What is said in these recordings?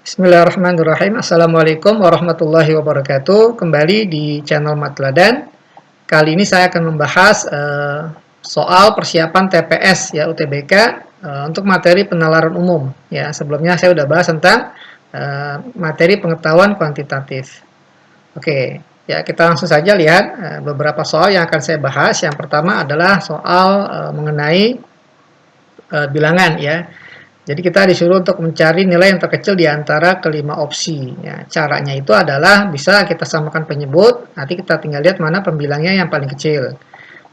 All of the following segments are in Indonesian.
Bismillahirrahmanirrahim. Assalamualaikum warahmatullahi wabarakatuh. Kembali di channel Matladan. Kali ini saya akan membahas soal persiapan TPS ya UTBK untuk materi penalaran umum. Ya, sebelumnya saya sudah bahas tentang materi pengetahuan kuantitatif. Oke, ya kita langsung saja lihat beberapa soal yang akan saya bahas. Yang pertama adalah soal mengenai bilangan ya. Jadi kita disuruh untuk mencari nilai yang terkecil di antara kelima opsi. Ya, caranya itu adalah bisa kita samakan penyebut, nanti kita tinggal lihat mana pembilangnya yang paling kecil.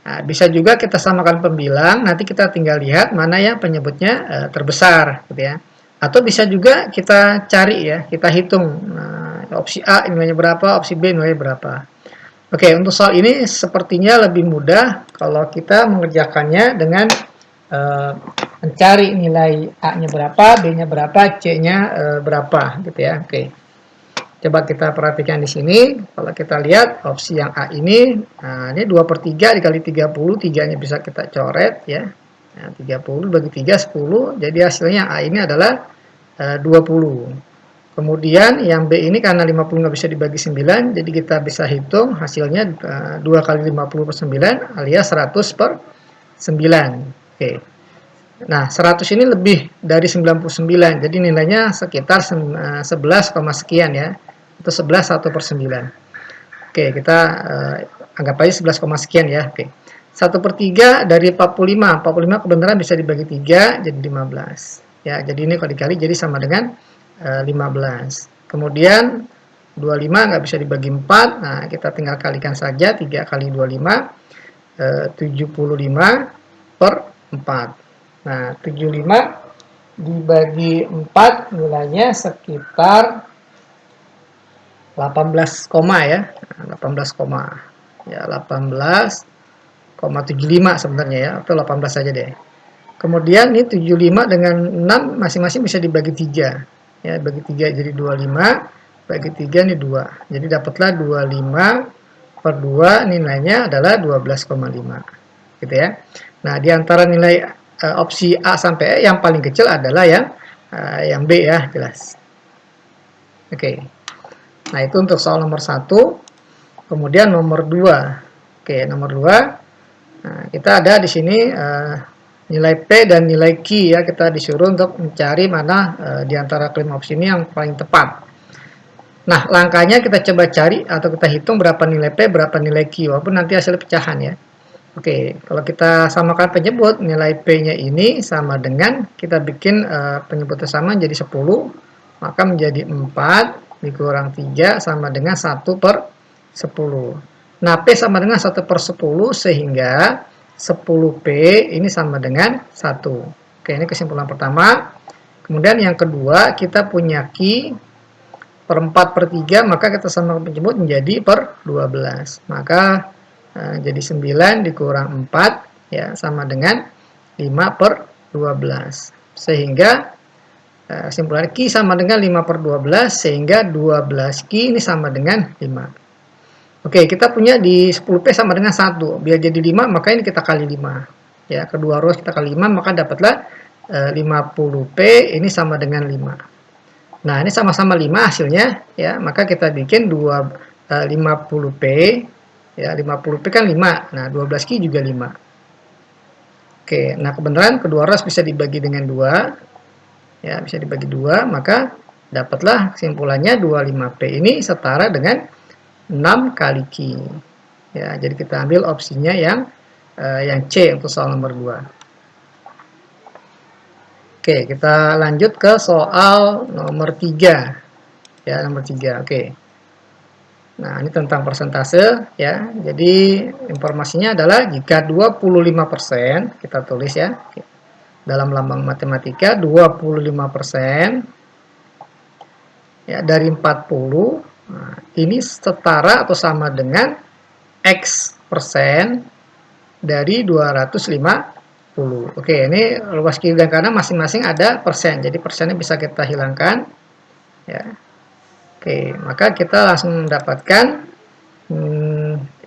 Nah, bisa juga kita samakan pembilang, nanti kita tinggal lihat mana yang penyebutnya terbesar, gitu ya. Atau bisa juga kita cari ya, kita hitung opsi A nilainya berapa, opsi B nilainya berapa. Oke, untuk soal ini sepertinya lebih mudah kalau kita mengerjakannya dengan mencari nilai A-nya berapa, B-nya berapa, C-nya berapa, gitu ya. Oke. Coba kita perhatikan di sini. Kalau kita lihat opsi yang A ini, nah ini 2/3 dikali 30, 3-nya bisa kita coret ya. Nah, 30 bagi 3, 10. Jadi hasilnya A ini adalah 20. Kemudian yang B ini karena 50 nggak bisa dibagi 9, jadi kita bisa hitung hasilnya 2 kali 50 per 9 alias 100 per 9. Oke. Nah, 100 ini lebih dari 99, jadi nilainya sekitar 11, sekian ya, atau 11 1 per 9. Oke, kita anggap aja 11, sekian ya. Oke. 1 per 3 dari 45, 45 kebenaran bisa dibagi 3, jadi 15. Ya, jadi ini kalau dikali jadi sama dengan 15. Kemudian 25 nggak bisa dibagi 4, nah kita tinggal kalikan saja, 3 kali 25, 75 per 4. Nah, 75 dibagi 4 nilainya sekitar 18, ya. 18, ya 18,75 sebenarnya ya, atau 18 saja deh. Kemudian ini 75 dengan 6 masing-masing bisa dibagi 3. Ya, bagi 3 jadi 25, bagi 3 ini 2. Jadi dapatlah 25 per 2 nilainya adalah 12,5. Gitu ya. Nah, di antara nilai opsi A sampai E yang paling kecil adalah yang B ya, jelas. Oke. Nah, itu untuk soal nomor 1. Kemudian nomor 2. Oke, nomor 2. Nah, kita ada di sini nilai P dan nilai Q ya, kita disuruh untuk mencari mana di antara kelima opsi ini yang paling tepat. Nah, langkahnya kita coba cari atau kita hitung berapa nilai P, berapa nilai Q, walaupun nanti hasil pecahan ya. Oke, kalau kita samakan penyebut, nilai P-nya ini sama dengan, kita bikin penyebutnya sama jadi 10, maka menjadi 4 dikurang 3 sama dengan 1 per 10. Nah, P sama dengan 1 per 10, sehingga 10P ini sama dengan 1. Oke, ini kesimpulan pertama. Kemudian yang kedua, kita punya Q per 4 per 3, maka kita samakan penyebut menjadi per 12. Maka jadi 9 dikurang 4 ya sama dengan 5 per 12. Sehingga kesimpulan Q sama dengan 5 per 12, sehingga 12Q ini sama dengan 5. Oke, kita punya di 10P sama dengan 1. Biar jadi 5, maka ini kita kali 5. Ya, kedua ruas kita kali 5, maka dapatlah 50P ini sama dengan 5. Nah, ini sama-sama 5 hasilnya ya, maka kita bikin 50P ya, 50P kan 5. Nah, 12Q juga 5. Oke, nah kebenaran kedua ras bisa dibagi dengan 2. Ya, bisa dibagi 2, maka dapatlah kesimpulannya 25P ini setara dengan 6 kali Q. Ya, jadi kita ambil opsinya yang C untuk soal nomor 2. Oke, kita lanjut ke soal nomor 3. Ya, nomor 3. Oke. Nah, ini tentang persentase ya. Jadi informasinya adalah jika 25%, kita tulis ya. Dalam lambang matematika 25% ya dari 40. Nah, ini setara atau sama dengan X persen dari 250. Oke, ini luas kiri dan kanan masing-masing ada persen. Jadi persennya bisa kita hilangkan ya. Oke, maka kita langsung mendapatkan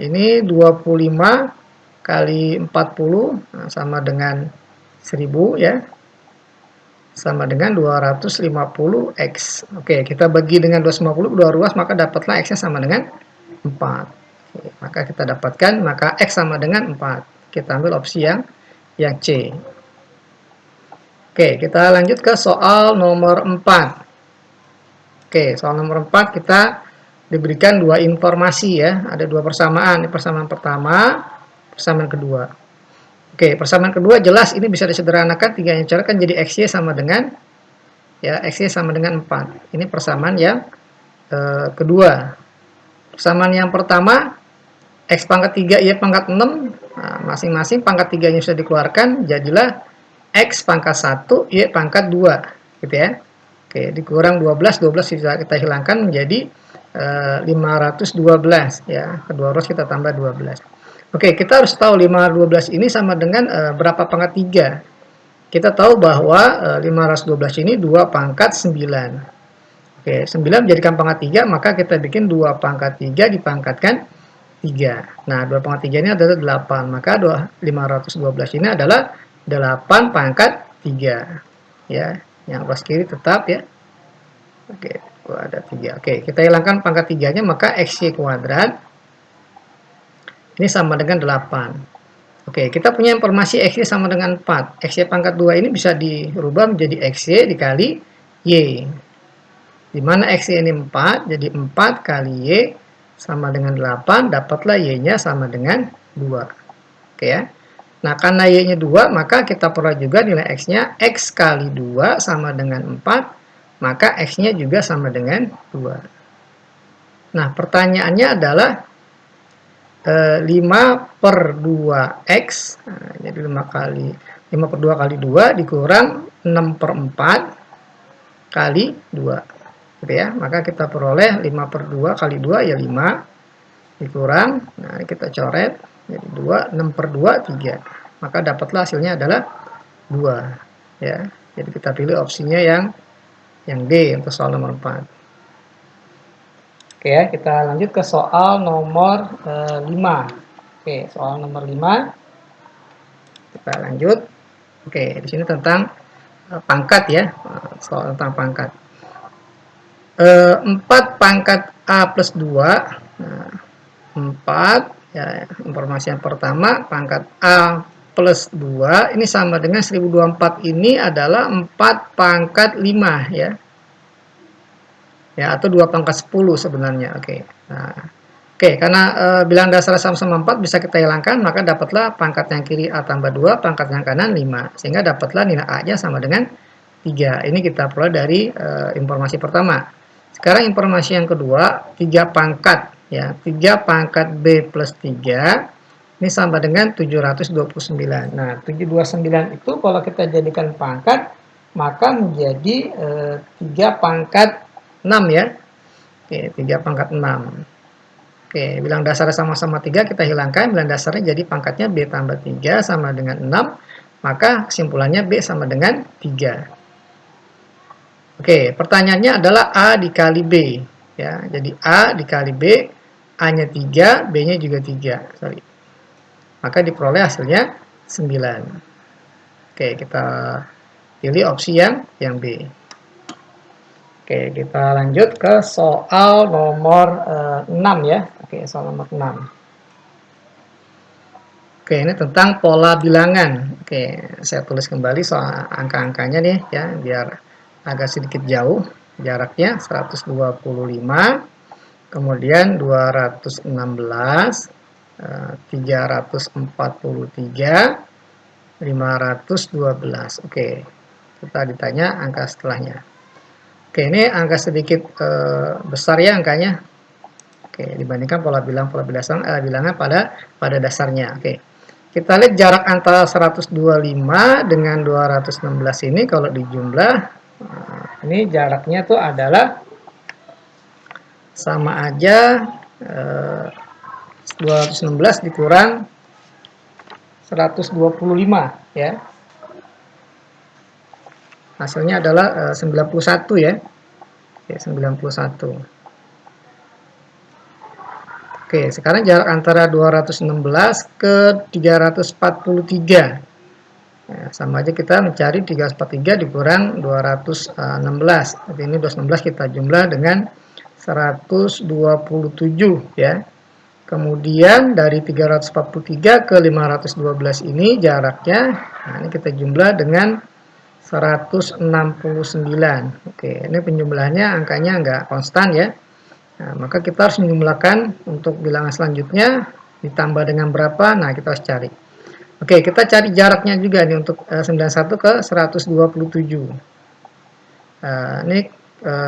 ini 25 kali 40 sama dengan 1000 ya. sama dengan 250X. Oke, kita bagi dengan 250 dua ruas, maka dapatlah X-nya sama dengan 4. Oke, maka kita dapatkan, maka X sama dengan 4. Kita ambil opsi yang C. Oke, kita lanjut ke soal nomor 4. Oke, soal nomor 4 kita diberikan dua informasi ya, ada dua persamaan. Persamaan pertama, persamaan kedua. Oke, persamaan kedua jelas ini bisa disederhanakan, tiganya coret kan jadi XY sama dengan ya, XY sama dengan 4. Ini persamaan yang kedua. Persamaan yang pertama, X pangkat 3 Y pangkat 6, nah, masing-masing pangkat 3-nya sudah dikeluarkan, jadilah X pangkat 1 Y pangkat 2, gitu ya. Oke, dikurang 12 bisa kita hilangkan menjadi 512 ya. Kedua ruas kita tambah 12. Oke, kita harus tahu 512 ini sama dengan berapa pangkat 3. Kita tahu bahwa 512 ini 2 pangkat 9. Oke, 9 menjadikan pangkat 3, maka kita bikin 2 pangkat 3 dipangkatkan 3. Nah, 2 pangkat 3 ini adalah 8. Maka 512 ini adalah 8 pangkat 3. Ya, yang ruas kiri tetap ya. Oke, ada 3. Oke, kita hilangkan pangkat 3-nya, maka XY kuadrat ini sama dengan 8. Oke, kita punya informasi XY sama dengan 4. XY pangkat 2 ini bisa dirubah menjadi XY dikali Y. Di mana XY ini 4, jadi 4 kali Y sama dengan 8, dapatlah Y-nya sama dengan 2. Oke ya. Nah, karena Y-nya 2, maka kita peroleh juga nilai X-nya. X kali 2 sama dengan 4, maka X-nya juga sama dengan 2. Nah, pertanyaannya adalah 5 per 2X, nah, jadi 5 per 2 kali 2 dikurang 6 per 4 kali 2. Gitu ya, maka kita peroleh 5 per 2 kali 2 ya 5 dikurang, nah kita coret jadi 2, 6 per 2 3, maka dapatlah hasilnya adalah 2 ya. Jadi kita pilih opsinya yang D untuk soal nomor 4. Oke ya, kita lanjut ke soal nomor 5. Oke, soal nomor 5 kita lanjut. Oke, di sini tentang pangkat ya, soal tentang pangkat. 4 pangkat A plus 2, nah, 4 ya, informasi yang pertama, pangkat A plus 2 ini sama dengan 1024, ini adalah 4 pangkat 5 ya. Ya, atau 2 pangkat 10 sebenarnya. Oke. Nah, oke, karena bilang dasar sama-sama 4 bisa kita hilangkan, maka dapatlah pangkat yang kiri A tambah 2, pangkat yang kanan 5. Sehingga dapatlah nilai A-nya sama dengan 3. Ini kita peroleh dari informasi pertama. Sekarang informasi yang kedua, 3 pangkat ya. 3 pangkat B plus 3 ini sama dengan 729. Nah, 729 itu kalau kita jadikan pangkat, maka menjadi 3 pangkat 6 ya. Oke, 3 pangkat 6. Oke, bilang dasarnya sama-sama 3, kita hilangkan. Bilang dasarnya jadi pangkatnya B tambah 3 sama dengan 6. Maka kesimpulannya B sama dengan 3. Oke, pertanyaannya adalah A dikali B. Ya, jadi A dikali B, A-nya 3, B-nya juga 3. Sorry. Maka diperoleh hasilnya 9. Oke, kita pilih opsi yang B. Oke, kita lanjut ke soal nomor 6 ya. Oke, soal nomor 6. Oke, ini tentang pola bilangan. Oke, saya tulis kembali soal angka-angkanya nih ya, biar agak sedikit jauh. Jaraknya 125, kemudian 216, 343, 512. Oke, kita ditanya angka setelahnya. Oke, ini angka sedikit besar ya angkanya. Oke, dibandingkan pola bilangan pada dasarnya. Oke. Kita lihat jarak antara 125 dengan 216 ini kalau dijumlah, ini jaraknya tuh adalah sama aja 216 dikurang 125 ya. Hasilnya adalah 91 ya. Oke, 91. Oke, sekarang jarak antara 216 ke 343. Ya, sama aja kita mencari 343 dikurang 216. Jadi ini 216 kita jumlah dengan 127 ya. Kemudian dari 343 ke 512 ini jaraknya, nah ini kita jumlah dengan 169. Oke, ini penjumlahannya angkanya nggak konstan ya. Nah, maka kita harus menjumlahkan untuk bilangan selanjutnya ditambah dengan berapa. Nah, kita harus cari. Oke, kita cari jaraknya juga nih untuk 91 ke 127. Ini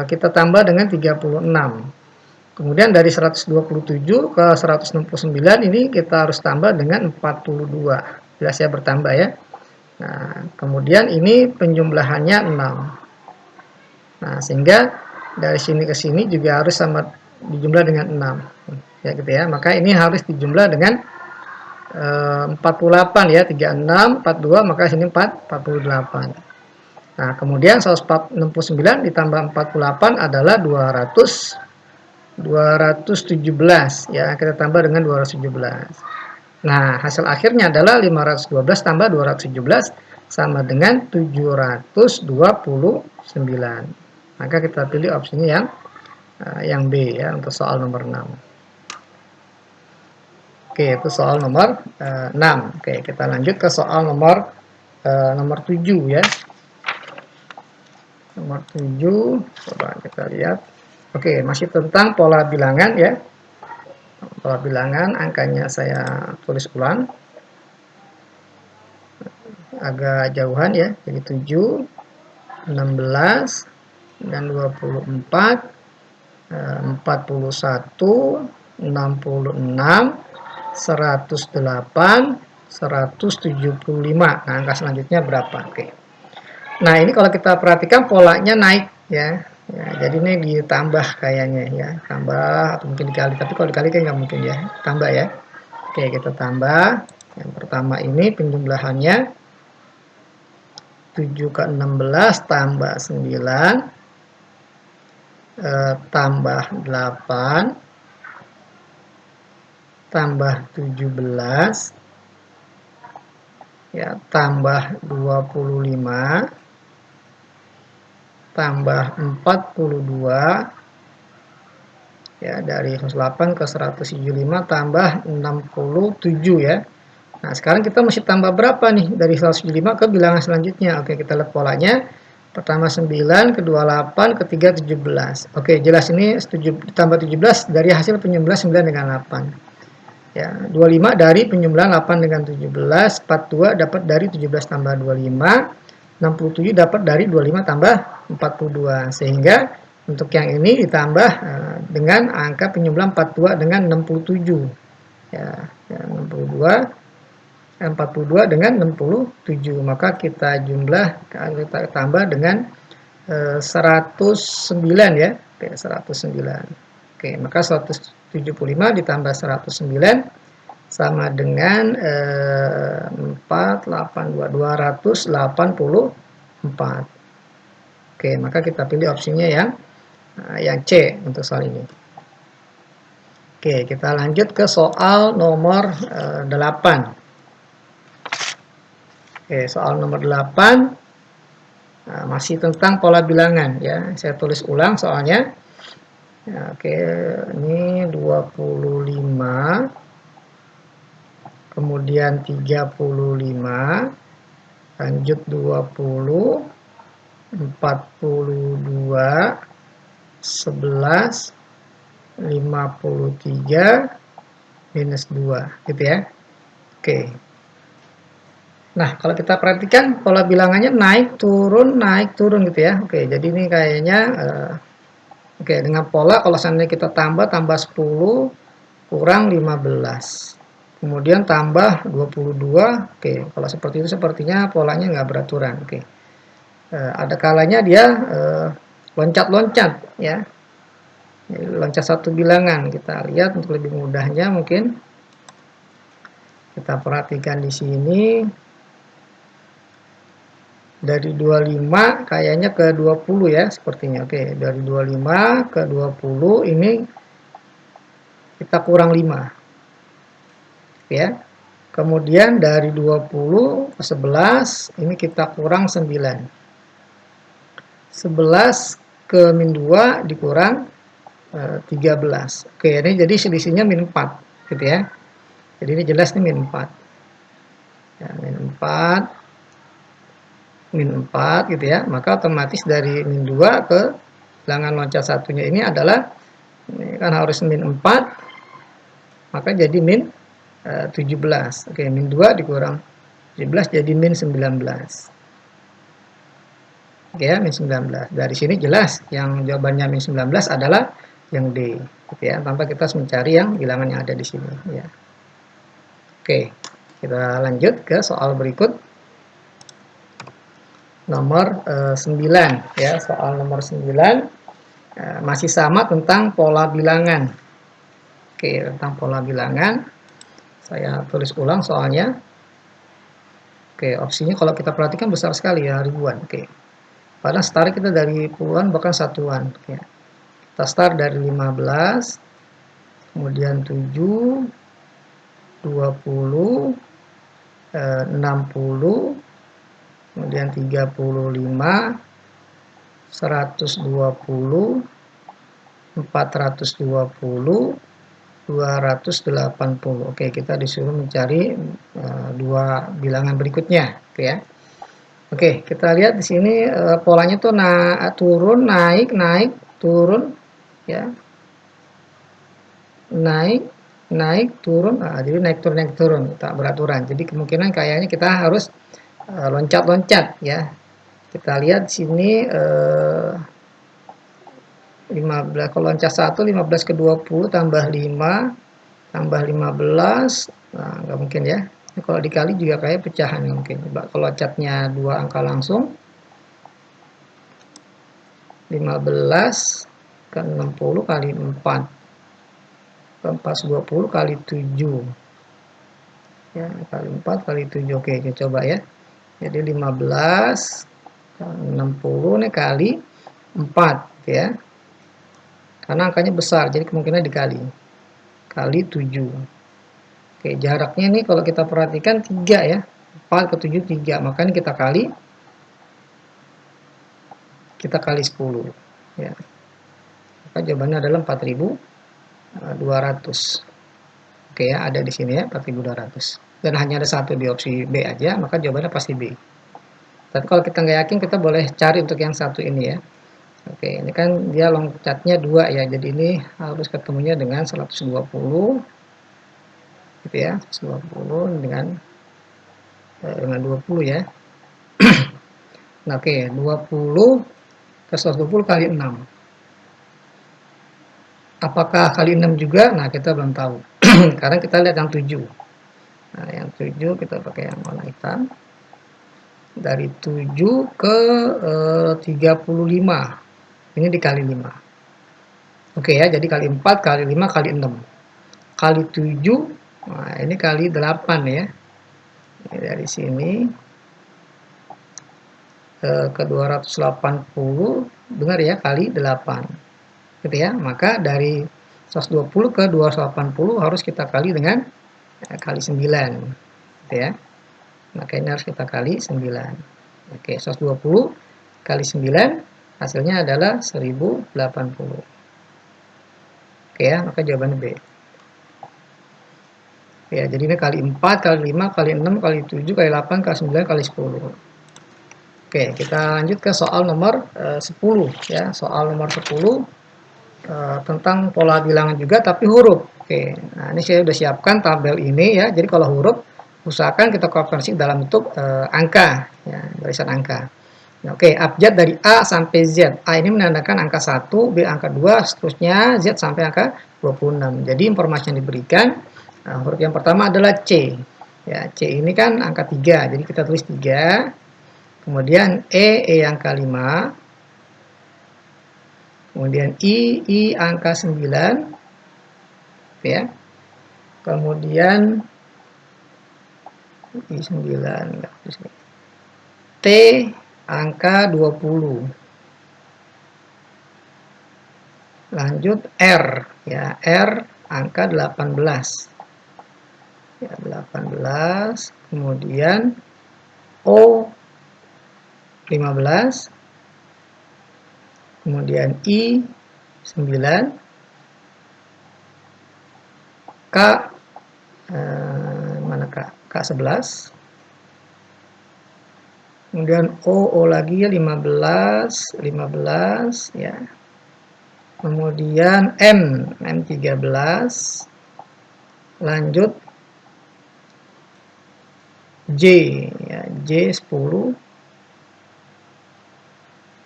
kita tambah dengan 36. Kemudian dari 127 ke 169 ini kita harus tambah dengan 42. Jelas ya, bertambah ya. Nah, kemudian ini penjumlahannya 6. Nah, sehingga dari sini ke sini juga harus sama dijumlah dengan 6. Ya gitu ya. Maka ini harus dijumlah dengan 48 ya, 36, 42, maka sini 48. Nah, kemudian 169 ditambah 48 adalah 217 ya, kita tambah dengan 217. Nah, hasil akhirnya adalah 512 tambah 217 sama dengan 729. Maka kita pilih opsinya yang B ya untuk soal nomor 6. Oke, itu soal nomor 6. Oke, kita lanjut ke soal nomor 7 ya. Nomor 7, coba kita lihat. Oke, masih tentang pola bilangan ya. Pola bilangan, angkanya saya tulis ulang. Agak jauhan ya, jadi 7, 16, dan 24, 41, 66, 108, 175. Nah, angka selanjutnya berapa? Oke. Nah, ini kalau kita perhatikan polanya naik ya. Ya, jadi ini ditambah kayaknya ya, tambah atau mungkin dikali, tapi kalau dikali kan nggak mungkin ya, tambah ya. Oke, kita tambah. Yang pertama ini penjumlahannya 7 ke 16 tambah 9 tambah 8 tambah 17 ya, tambah 25 tambah 42 ya, dari 108 ke 175 tambah 67 ya. Nah, sekarang kita mesti tambah berapa nih dari 175 ke bilangan selanjutnya. Oke, kita lihat polanya. Pertama 9, kedua 8, ketiga 17. Oke, jelas ini ditambah 17 dari hasil penjumlahan 9 dengan 8. Ya, 25 dari penjumlahan 8 dengan 17, 42 dapat dari 17 tambah 25, 67 dapat dari 25 tambah 42. Sehingga untuk yang ini ditambah dengan angka penjumlahan 42 dengan 67. Ya, 42 dengan 67, maka kita tambah dengan 109 ya. Oke, 109. Oke, maka 175 ditambah 109 sama dengan 284. Oke, maka kita pilih opsinya yang C untuk soal ini. Oke, kita lanjut ke soal nomor 8. Oke, soal nomor 8 masih tentang pola bilangan ya. Saya tulis ulang soalnya. Ya, oke, ini 25, kemudian 35, lanjut 20, 42, 11, 53, minus 2, gitu ya. Oke. Nah, kalau kita perhatikan pola bilangannya naik turun gitu ya. Oke, jadi ini kayaknya oke, dengan pola kalau seandainya kita tambah 10 kurang 15. Kemudian tambah 22. Oke, kalau seperti itu sepertinya polanya nggak beraturan. Oke. Ada kalanya dia loncat-loncat ya. Jadi, loncat satu bilangan. Kita lihat untuk lebih mudahnya mungkin kita perhatikan di sini. Dari 25 kayaknya ke 20 ya sepertinya. Oke, dari 25 ke 20 ini kita kurang 5. Oke ya. Kemudian dari 20 ke 11, ini kita kurang 9. 11 ke min 2 dikurang 13. Oke, ini jadi selisihnya min 4, gitu ya. Jadi ini jelas nih min 4. Ya, min 4 gitu ya. Maka otomatis dari min 2 ke bilangan loncat satunya ini adalah, ini kan harus min 4, maka jadi min 17. Oke, min 2 dikurang 17 jadi min 19. Oke ya, min 19. Dari sini jelas yang jawabannya min 19 adalah yang D, gitu ya. Tanpa kita harus mencari yang bilangan yang ada di sini, ya. Oke, kita lanjut ke soal berikut. Nomor 9, ya. Soal nomor 9 masih sama tentang pola bilangan. Oke, tentang pola bilangan. Saya tulis ulang soalnya. Oke, opsinya kalau kita perhatikan besar sekali ya, ribuan. Oke. Padahal start kita dari puluhan bahkan satuan. Oke. Kita start dari 15, kemudian 7, 20, 60, kemudian 35, 120, 420, 280. Oke, kita disuruh mencari dua bilangan berikutnya, gitu ya. Oke, kita lihat di sini polanya tuh turun, naik, naik, turun, ya. Naik, naik, turun. Nah, jadi naik turun, tak beraturan. Jadi kemungkinan kayaknya kita harus loncat-loncat, ya. Kita lihat di sini 15, kalau loncat 1, 15 ke 20 tambah 5 tambah 15, nah nggak mungkin ya. Kalau dikali juga kayak pecahan mungkin. Kalau loncatnya 2 angka langsung, 15 ke 60 kali 4, ke 420 kali 7, ya, kali 4 kali 7. Oke, kita coba ya. Jadi 15 ke 60 nih kali 4, ya. Karena angkanya besar, jadi kemungkinan dikali. Kali 7. Oke, jaraknya ini kalau kita perhatikan 3 ya. 4 ke 7 3, makanya kita kali 10. Ya. Maka jawabannya adalah 4.200. Oke ya, ada di sini ya 4.200. Dan hanya ada satu di opsi B aja, maka jawabannya pasti B. Tapi kalau kita nggak yakin, kita boleh cari untuk yang satu ini ya. Oke, ini kan dia loncatnya 2 ya, jadi ini harus ketemunya dengan 120, gitu ya, 120 dengan 20 ya. Nah, oke, 20 ke 120 kali 6. Apakah kali 6 juga? Nah, kita belum tahu. Karena kita lihat yang 7. Nah, yang 7 kita pakai yang warna hitam. Dari 7 ke 35. Ini dikali 5. Oke ya, jadi kali 4, kali 5, kali 6. Kali 7, nah ini kali 8 ya. Ini dari sini ke 280, dengar ya, kali 8. Gitu ya, maka dari 120 ke 280 harus kita kali dengan kali 9. Gitu ya. Maka ini harus kita kali 9. Oke, 120 kali 9 hasilnya adalah 1080. Oke ya, maka jawabannya B. Ya, jadi ini kali 4, kali 5, kali 6, kali 7, kali 8, kali 9, kali 10. Oke, kita lanjut ke soal nomor 10 ya. Soal nomor 10 tentang pola bilangan juga tapi huruf. Oke, nah ini saya sudah siapkan tabel ini ya. Jadi kalau huruf usahakan kita konversi dalam bentuk angka ya, barisan angka. Nah, oke, abjad dari A sampai Z. A ini menandakan angka 1, B angka 2, seterusnya Z sampai angka 26. Jadi informasi yang diberikan, huruf yang pertama adalah C. Ya, C ini kan angka 3, jadi kita tulis 3. Kemudian E angka 5. Kemudian I angka 9. Ya. Kemudian I 9. T angka 20. Lanjut R, ya, R angka 18. ya, 18, kemudian O 15, kemudian I 9, K mana K 11, kemudian O lagi ya 15 ya, kemudian M 13, lanjut J ya, J 10,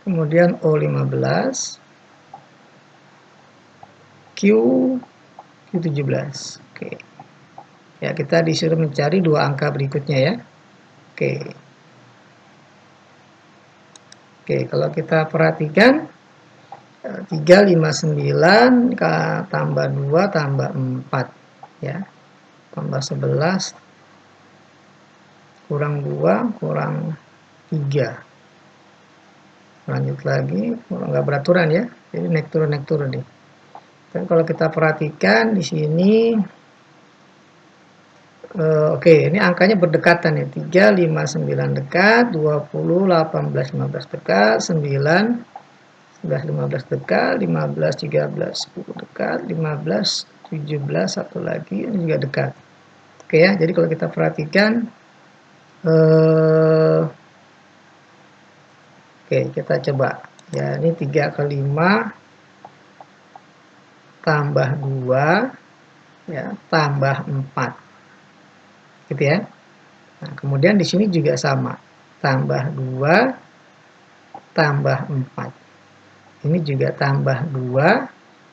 kemudian O 15, Q 17. Oke. Ya, kita disuruh mencari dua angka berikutnya ya. Oke. Oke, kalau kita perhatikan 359 tambah 2 tambah 4 ya. Tambah 11 kurang 2 kurang 3. Lanjut lagi, nggak beraturan ya. Jadi naik turun nih. Dan kalau kita perhatikan di sini oke, ini angkanya berdekatan ya. 3, 5, 9 dekat, 20, 18, 15 dekat, 9, 11, 15 dekat, 15, 13, 10 dekat, 15, 17, satu lagi, ini juga dekat. Oke ya, jadi kalau kita perhatikan, oke, kita coba. Ya, ini 3 ke 5, tambah 2, ya, tambah 4. Gitu ya. Nah, kemudian di sini juga sama. Tambah 2, tambah 4. Ini juga tambah 2,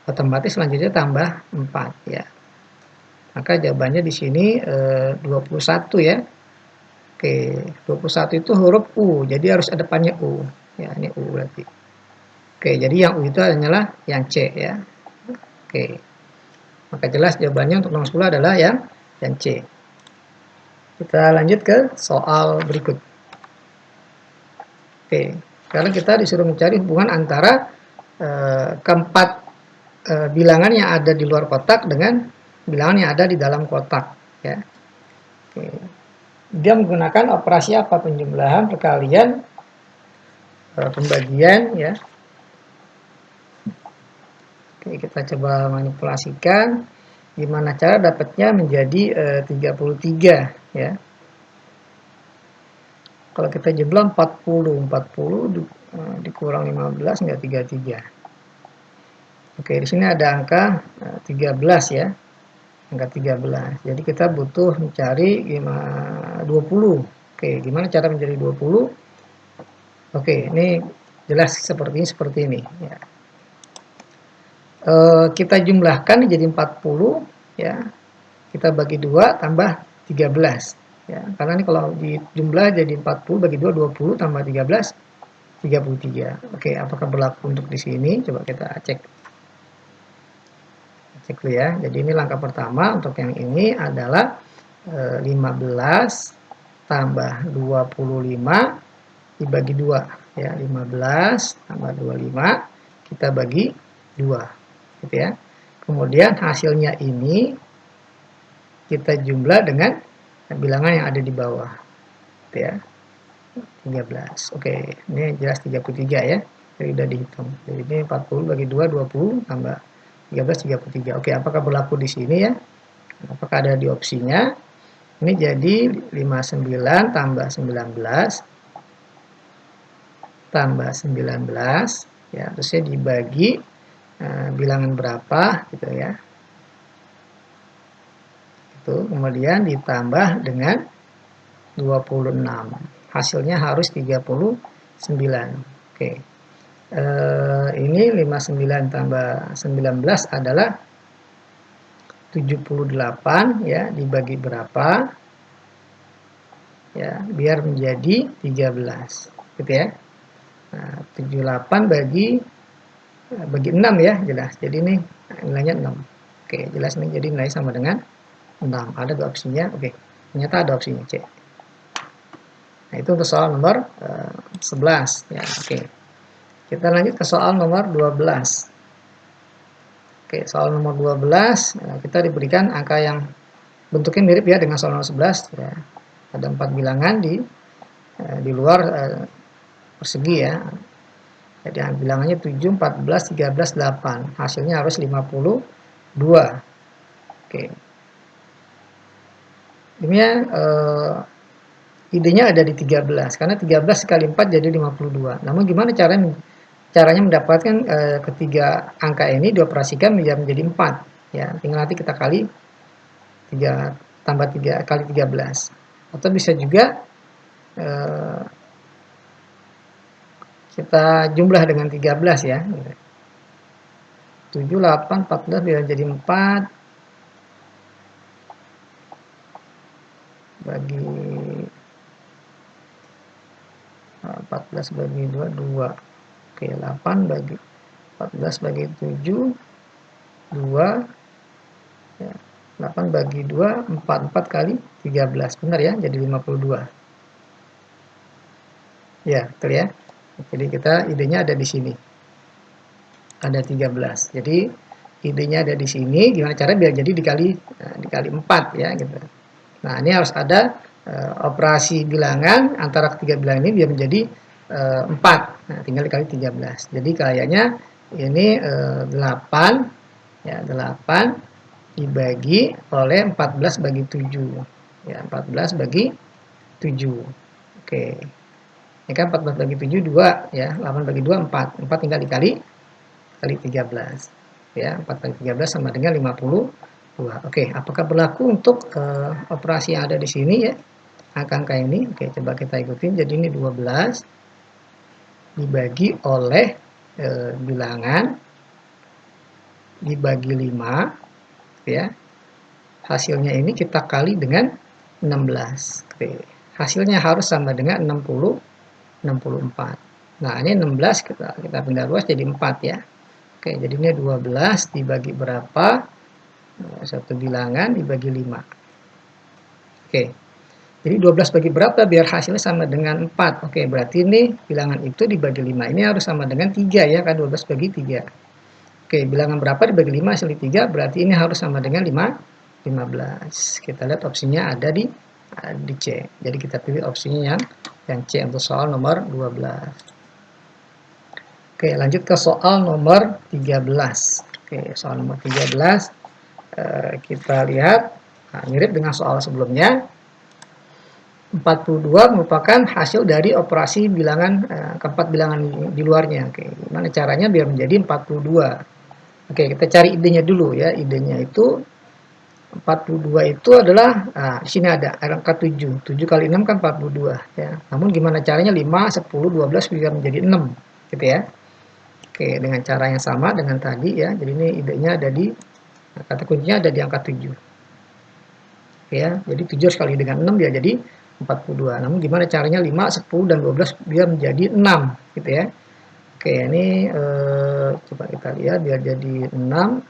otomatis selanjutnya tambah 4 ya. Maka jawabannya di sini 21 ya. Oke, 21 itu huruf U, jadi harus ada depannya U. Ya, ini U berarti. Oke, jadi yang U itu hanyalah yang C ya. Oke. Maka jelas jawabannya untuk nomor 10 adalah yang C. Kita lanjut ke soal berikut. Oke, sekarang kita disuruh mencari hubungan antara keempat bilangan yang ada di luar kotak dengan bilangan yang ada di dalam kotak ya. Oke. Dia menggunakan operasi apa? Penjumlahan, perkalian, pembagian ya. Oke, kita coba manipulasikan gimana cara dapatnya menjadi 33 ya. Kalau kita jumlah 40 dikurang 15 enggak 33. Oke, di sini ada angka 13 ya. Angka 13. Jadi kita butuh mencari 20. Oke, gimana cara mencari 20? Oke, ini jelas seperti ini ya. Kita jumlahkan jadi 40 ya. Kita bagi 2 tambah 13 ya. Karena ini kalau dijumlah jadi 40 bagi 2 20 tambah 13 33. Oke, apakah berlaku untuk di sini? Coba kita cek dulu ya. Jadi ini langkah pertama untuk yang ini adalah 15 tambah 25 dibagi 2 ya. 15 tambah 25 kita bagi 2 gitu ya. Kemudian hasilnya ini kita jumlah dengan bilangan yang ada di bawah gitu ya. 13. Oke, ini jelas 33 ya. Jadi sudah dihitung. Jadi ini 40 bagi 2 20 tambah 13 33. Oke, apakah berlaku di sini ya? Apakah ada di opsinya? Ini jadi 59 tambah 19 tambah 19 ya, terusnya dibagi bilangan berapa gitu ya. Itu kemudian ditambah dengan 26. Hasilnya harus 39. Oke. Ini 59 tambah 19 adalah 78 ya, dibagi berapa? Ya, biar menjadi 13. Gitu ya. Nah, 78 bagi 6 ya, jelas. Jadi ini nilainya 6. Oke, jelas nih. Jadi nilai sama dengan 6. Ada dua opsinya. Oke. Ternyata ada opsinya C. Nah, itu untuk soal nomor 11 ya. Oke. Kita lanjut ke soal nomor 12. Oke, soal nomor 12 kita diberikan angka yang bentuknya mirip ya dengan soal 11 ya. Ada 4 bilangan di luar persegi ya. Jadi bilangannya 7, 14, 13, 8. Hasilnya harus 52. Oke. Ini ya idenya ada di 13 karena 13 kali 4 jadi 52. Namun gimana caranya mendapatkan ketiga angka ini dioperasikan menjadi 4 ya. Tinggal nanti kita kali 3 tambah 3 kali 13. Atau bisa juga kita jumlah dengan 13 ya. 7, 8, 14 bisa jadi 4 bagi 14 bagi 2, 2. Oke, 8 bagi 14 bagi 7, 2. Ya, 8 bagi 2, 4. 4 kali 13. Benar ya, jadi 52. Ya, betul ya. Jadi idenya ada di sini. Ada 13. Jadi idenya ada di sini, gimana cara biar jadi dikali 4 ya gitu. Nah, ini harus ada operasi bilangan antara ketiga bilangan ini biar menjadi 4. Nah, tinggal dikali 13. Jadi kayaknya ini 8 ya, 8 dibagi oleh 14 bagi 7. Ya, 14 bagi 7. Oke. Ini kan 14 bagi 7 2 ya, 8 bagi 2 4. 4 tinggal dikali 13. Ya, 4 kali 13 sama dengan 52. Oke, apakah berlaku untuk operasi yang ada di sini ya? Angka-angka ini. Oke, coba kita ikutin. Jadi ini 12 dibagi oleh bilangan dibagi 5 ya. Hasilnya ini kita kali dengan 16. Oke. Hasilnya harus sama dengan 64. Nah, ini 16 kita pindah luas jadi 4 ya. Oke, jadi ini 12 dibagi berapa? Satu bilangan dibagi 5. Oke. Jadi 12 bagi berapa biar hasilnya sama dengan 4. Oke, berarti ini bilangan itu dibagi 5. Ini harus sama dengan 3 ya, kan 12 bagi 3. Oke, bilangan berapa dibagi 5 hasilnya 3, berarti ini harus sama dengan 15. Kita lihat opsinya ada di C. Jadi kita pilih opsinya yang C untuk soal nomor 12. Oke, lanjut ke soal nomor 13. Oke, soal nomor 13 kita lihat mirip dengan soal sebelumnya. 42 merupakan hasil dari operasi bilangan keempat bilangan di luarnya. Oke, gimana caranya biar menjadi 42? Oke, kita cari idenya dulu ya. Idenya itu 42 itu adalah di sini ada angka 7. 7 kali 6 kan 42 ya. Namun gimana caranya 5, 10, 12 biar menjadi 6 gitu ya. Oke, dengan cara yang sama dengan tadi ya. Jadi ini idenya ada di kata kuncinya ada di angka 7. Oke ya. Jadi 7 sekali dengan 6 biar jadi 42. Namun gimana caranya 5, 10 dan 12 biar menjadi 6 gitu ya. Oke, ini coba kita lihat biar jadi 6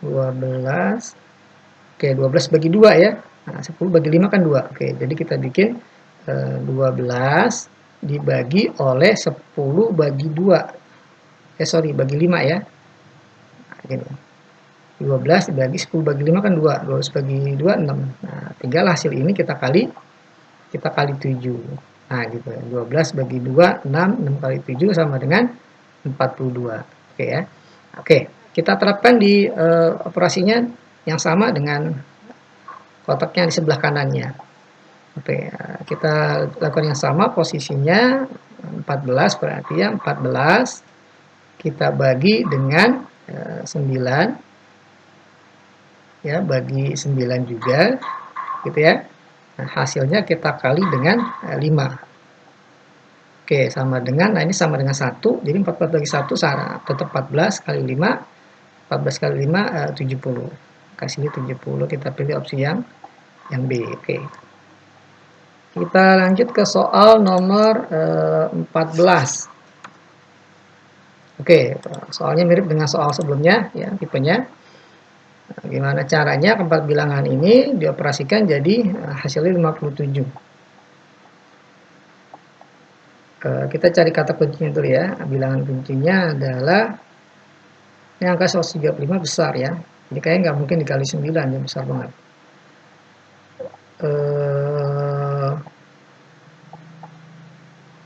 12. Oke, 12 bagi 2 ya. Nah, 10 bagi 5 kan 2. Oke, jadi kita bikin 12 dibagi oleh 10 bagi 2. Bagi 5 ya. Nah, gini. 12 dibagi 10 bagi 5 kan 2. 12 bagi 2 6. Nah, tinggal hasil ini kita kali 7. Nah, gitu ya. 12 bagi 2 6, 6 kali 7 sama dengan 42. Oke ya. Oke, kita terapkan di operasinya yang sama dengan kotaknya di sebelah kanannya. Oke, kita lakukan yang sama posisinya 14 berarti ya 14 kita bagi dengan 9 ya, bagi 9 juga gitu ya. Nah, hasilnya kita kali dengan 5. Oke, sama dengan, nah ini sama dengan 1, jadi 14 bagi 1 tetap 14 kali 5, 14 kali 5 70. Kasih 70, kita pilih opsi yang B. Oke. Kita lanjut ke soal nomor 14. Oke, soalnya mirip dengan soal sebelumnya ya, tipenya. Nah, gimana caranya keempat bilangan ini dioperasikan jadi hasilnya 57. Kita cari kata kuncinya dulu ya. Bilangan kuncinya adalah ini angka 135 besar ya. Jadi kayaknya nggak mungkin dikali 9 ya, besar banget.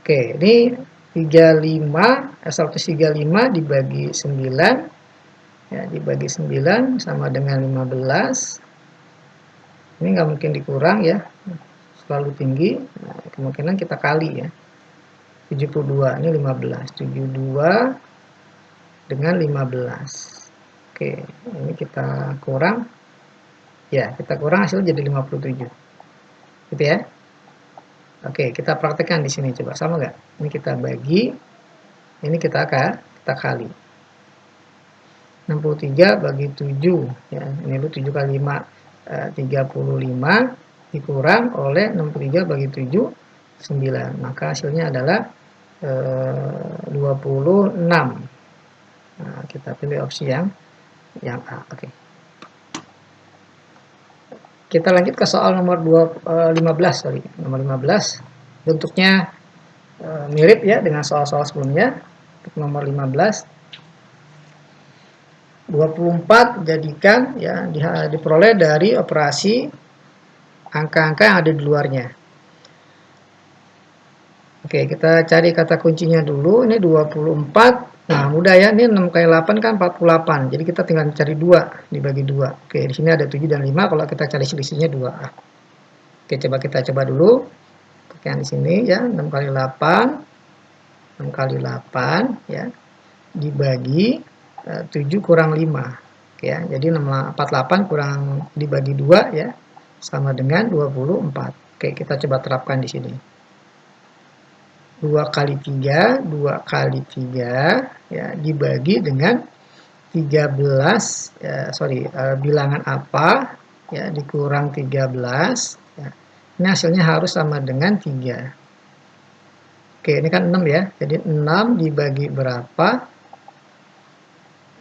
Oke, ini 135 dibagi 9 ya, dibagi 9 sama dengan 15. Ini nggak mungkin dikurang ya, selalu tinggi. Nah, kemungkinan kita kali ya. 72 ini 15, 72 dengan 15. Oke, ini kita kurang. Ya, kita kurang hasil jadi 57. Gitu ya. Oke, kita praktekkan di sini coba, sama nggak? Ini kita bagi, ini kita kali. 63 bagi 7 ya, ini lu 7 kali 5 35 dikurang oleh 63 bagi 7 9, maka hasilnya adalah 26. Nah, kita pilih opsi yang A. Oke. Kita lanjut ke soal nomor 15, sorry, nomor 15. Bentuknya mirip ya dengan soal-soal sebelumnya. Untuk nomor 15, 24 jadikan ya diperoleh dari operasi angka-angka yang ada di luarnya. Oke, kita cari kata kuncinya dulu. Ini 24. Nah, mudah ya. Ini 6 kali 8 kan 48. Jadi kita tinggal cari 2 dibagi 2. Oke, di sini ada 7 dan 5. Kalau kita cari selisihnya 2. Oke, kita coba dulu. Pakai yang di sini ya, 6 kali 8. 6 kali 8 ya. Dibagi 7 kurang 5. Oke ya. Jadi 48 kurang dibagi 2 ya. Sama dengan 24. Oke, kita coba terapkan di sini. 2 kali 3, 2 kali 3 ya, dibagi dengan 13 ya, bilangan apa ya, dikurang 13 ya. Ini hasilnya harus sama dengan 3. Oke, ini kan 6 ya. Jadi 6 dibagi berapa?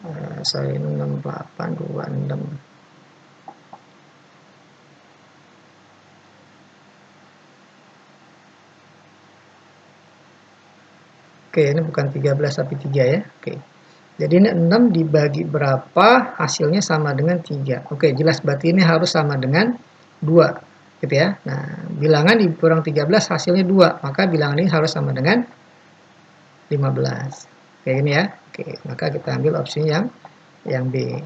6, 8, 2, 6. Oke, ini bukan 13 tapi 3 ya. Oke. Jadi ini 6 dibagi berapa, hasilnya sama dengan 3. Oke, jelas berarti ini harus sama dengan 2. Gitu ya. Nah, bilangan dikurang 13 hasilnya 2. Maka bilangan ini harus sama dengan 15. Oke, ini ya. Oke, maka kita ambil opsi yang B.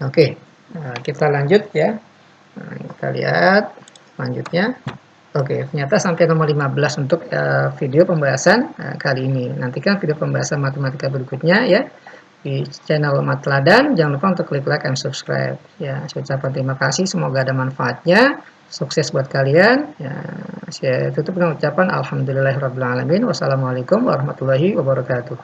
Oke, nah, kita lanjut ya. Nah, kita lihat selanjutnya. Oke, ternyata sampai nomor 15 untuk video pembahasan kali ini. Nantikan video pembahasan matematika berikutnya ya di channel Matladan. Jangan lupa untuk klik like and subscribe. Ya, saya ucapkan terima kasih. Semoga ada manfaatnya. Sukses buat kalian. Ya, saya tutup dengan ucapan alhamdulillahirabbil alamin. Wassalamualaikum warahmatullahi wabarakatuh.